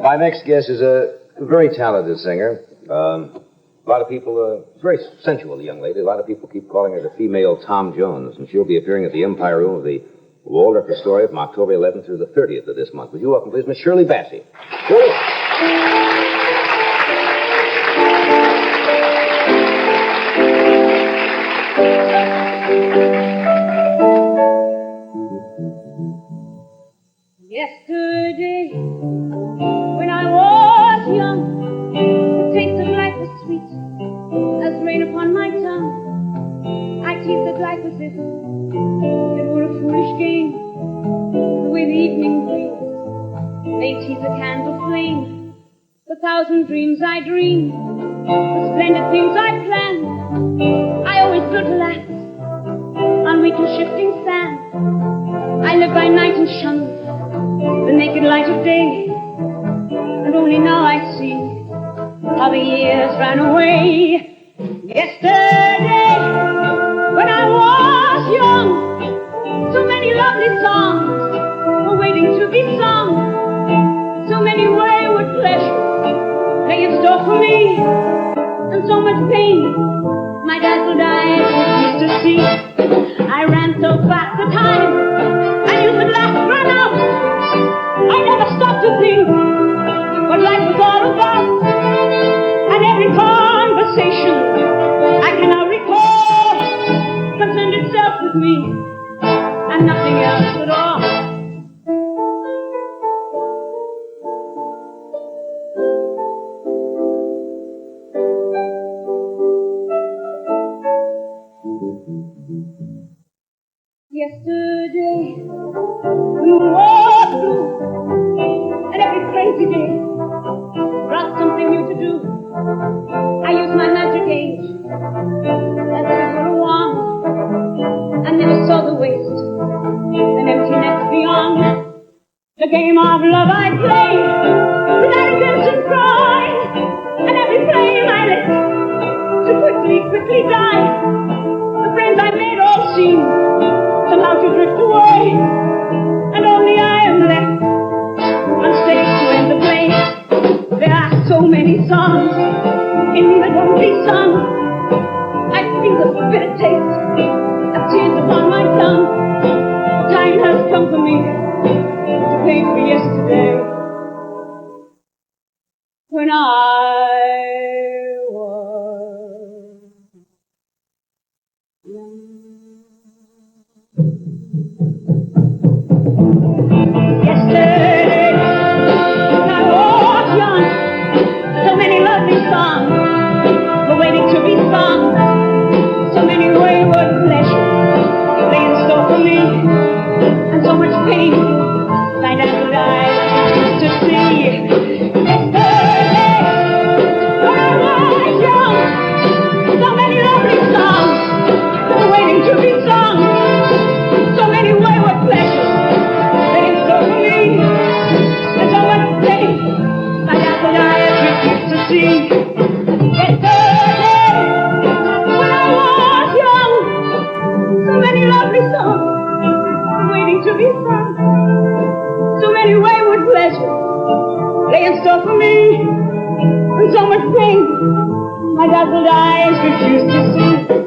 My next guest is a very talented singer. A lot of people, very sensual young lady. A lot of people keep calling her the female Tom Jones, and she'll be appearing at the Empire Room of the Waldorf Astoria from October 11th through the 30th of this month. Would you welcome, please, Miss Shirley Bassey? Shirley. Yesterday, when I was young, the taste of life was sweet as rain upon my tongue. I tasted life as if it were a foolish game, the way the evening breeze may tease a candle flame. The thousand dreams I dreamed, the splendid things I planned, I always built laps on weak and shifting sand. I lived by night and shunned the naked light of day, and only now I see how the years ran away. Yesterday, when I was young, so many lovely songs were waiting to be sung. So many wayward pleasures lay in store for me, and so much pain my dazzled eyes refused to see. I ran so fast the time I knew at last run out. I never stopped to think what life was all about, and every conversation I can now recall concerned itself with me and nothing else at all. Yesterday, when the war blew, and every crazy day brought something new to do, I used my magic age as if it were a wand. I never saw the waste, an emptiness beyond. The game of love I played without a guilty pride, and every flame I lit to quickly die. The friends I made all seem somehow to drift away, and only I am left on stage to end the play. There are so many songs in me that won't be sung. I feel the bitter taste of tears upon my tongue. Time has come for me to pay for yesterday, when I was young. Yesterday, when I was young, so many lovely songs were waiting to be sung. So many wayward pleasures lay in store for me, and so much pain my dazzled eyes to see. Yesterday, when I was young, so many lovely songs were waiting to be sung. So many wayward pleasures lay in store for me, and so much pain my dazzled eyes refused to see. Yesterday, when I was young, so many lovely songs were waiting to be sung. So many wayward pleasures lay in store for me, and so much pain my dazzled eyes refused to see.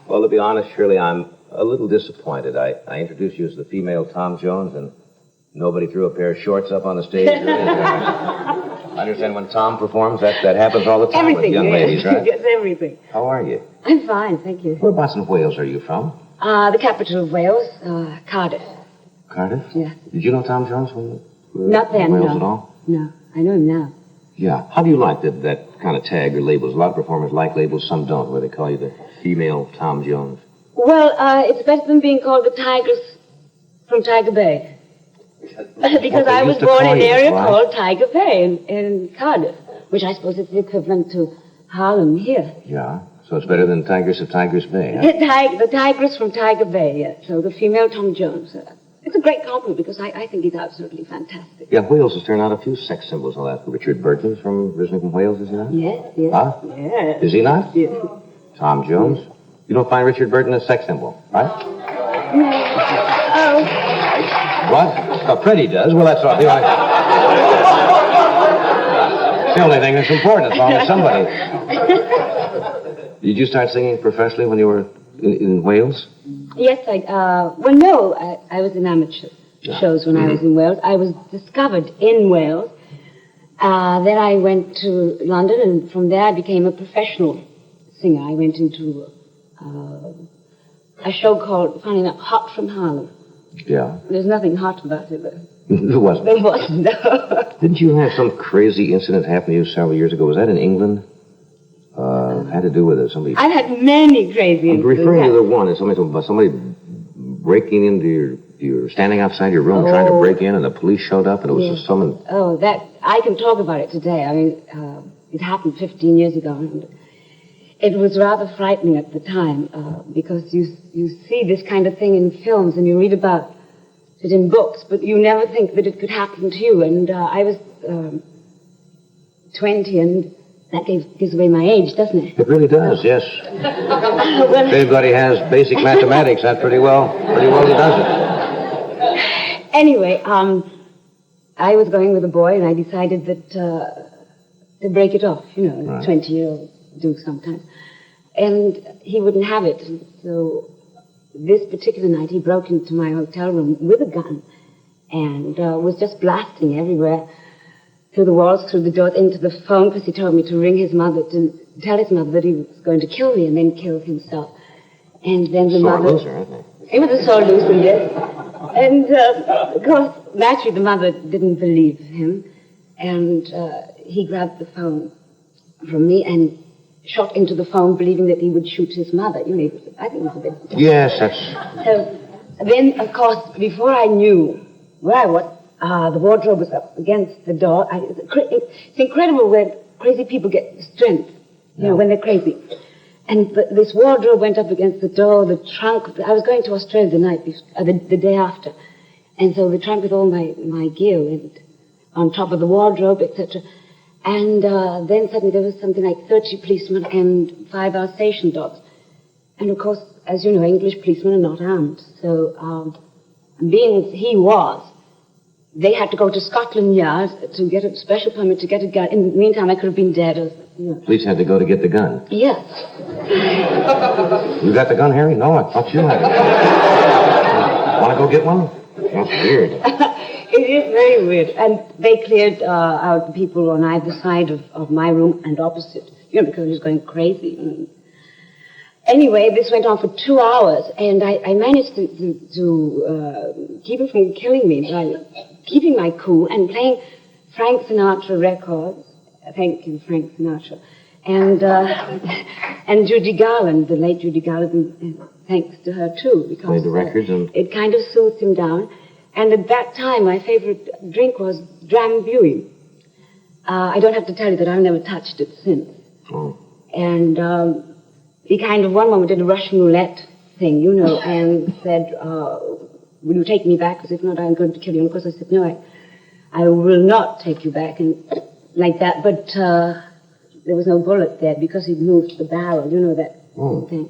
Well, to be honest, Shirley, I'm a little disappointed. I introduced you as the female Tom Jones, and nobody threw a pair of shorts up on the stage. I understand when Tom performs, that happens all the time with young ladies, right? Yes, everything. How are you? I'm fine, thank you. Whereabouts in Wales are you from? The capital of Wales, Cardiff. Cardiff? Yeah. Did you know Tom Jones when you were Not then, in Wales no. at all? No, I know him now. Yeah. How do you like that kind of tag or labels? A lot of performers like labels, some don't, where they call you the female Tom Jones. Well, it's better than being called the Tigress from Tiger Bay. Because I was born in an area called Tiger Bay in Cardiff, which I suppose is the equivalent to Harlem here. Yeah, so it's better than Tigress of Tigress Bay, huh? The Tigress from Tiger Bay, yes. So the female Tom Jones. It's a great compliment because I think he's absolutely fantastic. Yeah, Wales has turned out a few sex symbols in the last. Richard Burton's originally from Wales, is he not? Yes, yes. Huh? Yes. Is he not? Yes. Tom Jones? You don't find Richard Burton a sex symbol, right? No. Oh. What? Oh, Freddie does. Well, that's all. You know, it's the only thing that's important as long as somebody. Did you start singing professionally when you were in Wales? Yes, I was in amateur shows when I was in Wales. I was discovered in Wales. Then I went to London, and from there I became a professional singer. I went into a show called, funny enough, Hot from Harlem. Yeah. There's nothing hot about it, but... There wasn't. There wasn't, no. Didn't you have some crazy incident happen to you several years ago? Was that in England? Had to do with it. Somebody... I've had many crazy I'm incidents. referring to the one. It's somebody breaking into your standing outside your room trying to break in, and the police showed up, and it was just someone... Oh, that... I can talk about it today. I mean, it happened 15 years ago, and it was rather frightening at the time, because you see this kind of thing in films, and you read about it in books, but you never think that it could happen to you. And I was 20, and that gives away my age, doesn't it? It really does, yes. Well, If anybody has basic mathematics, that pretty well does it. Anyway, I was going with a boy, and I decided that to break it off, you know, Right. 20-year-olds do sometimes. And he wouldn't have it. And so this particular night, he broke into my hotel room with a gun and was just blasting everywhere, through the walls, through the doors, into the phone, because he told me to ring his mother, to tell his mother that he was going to kill me and then kill himself. And then the Sore mother... loser, isn't it? He was a sore loser, yes. And, of course, naturally, the mother didn't believe him. And he grabbed the phone from me and shot into the phone, believing that he would shoot his mother. You know, I think it was a bit... Yes, that's... So then, of course, before I knew where I was, the wardrobe was up against the door. It's incredible where crazy people get strength, you know, when they're crazy. And this wardrobe went up against the door, the trunk. I was going to Australia the day after. And so the trunk with all my gear went on top of the wardrobe, etc. And then suddenly there was something like 30 policemen and 5 Alsatian dogs. And of course, as you know, English policemen are not armed. So, being as he was, they had to go to Scotland Yard to get a special permit to get a gun. In the meantime, I could have been dead. Or, you know. Police had to go to get the gun. Yes. You got the gun, Harry? No, I thought you had it. Want to go get one? That's weird. It is very weird. And they cleared out the people on either side of my room and opposite, you know, because he was going crazy. Anyway, this went on for 2 hours, and I managed to keep him from killing me by keeping my cool and playing Frank Sinatra records. Thank you, Frank Sinatra. And Judy Garland, the late Judy Garland, and thanks to her, too, because played the records and... it kind of soothed him down. And at that time, my favorite drink was Drambuie. I don't have to tell you that I've never touched it since. Oh. And he kind of one moment did a Russian roulette thing, you know, and said, will you take me back? Because if not, I'm going to kill you. And of course I said, no, I will not take you back, and like that. But there was no bullet there because he'd moved the barrel, you know, that thing.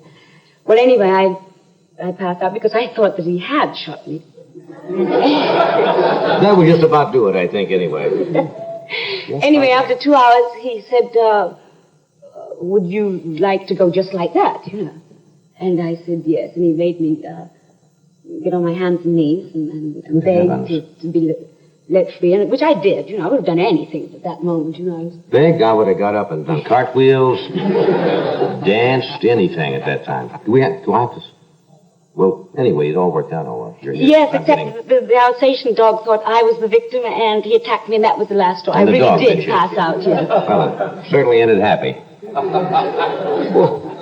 Well, anyway, I passed out because I thought that he had shot me. That would just about do it, I think, anyway. Anyway, after 2 hours, he said, would you like to go just like that, you know? And I said yes, and he made me get on my hands and knees and beg to be let free, and which I did, you know. I would have done anything at that moment, you know. Beg, I would have got up and done cartwheels, danced, anything at that time. Do I have to... Well, anyway, it all worked out all right. Yes, except the Alsatian dog thought I was the victim, and he attacked me, and that was the last straw. I really did pass out, yes. Well, it certainly ended happy.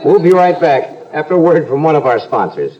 We'll be right back. after a word from one of our sponsors.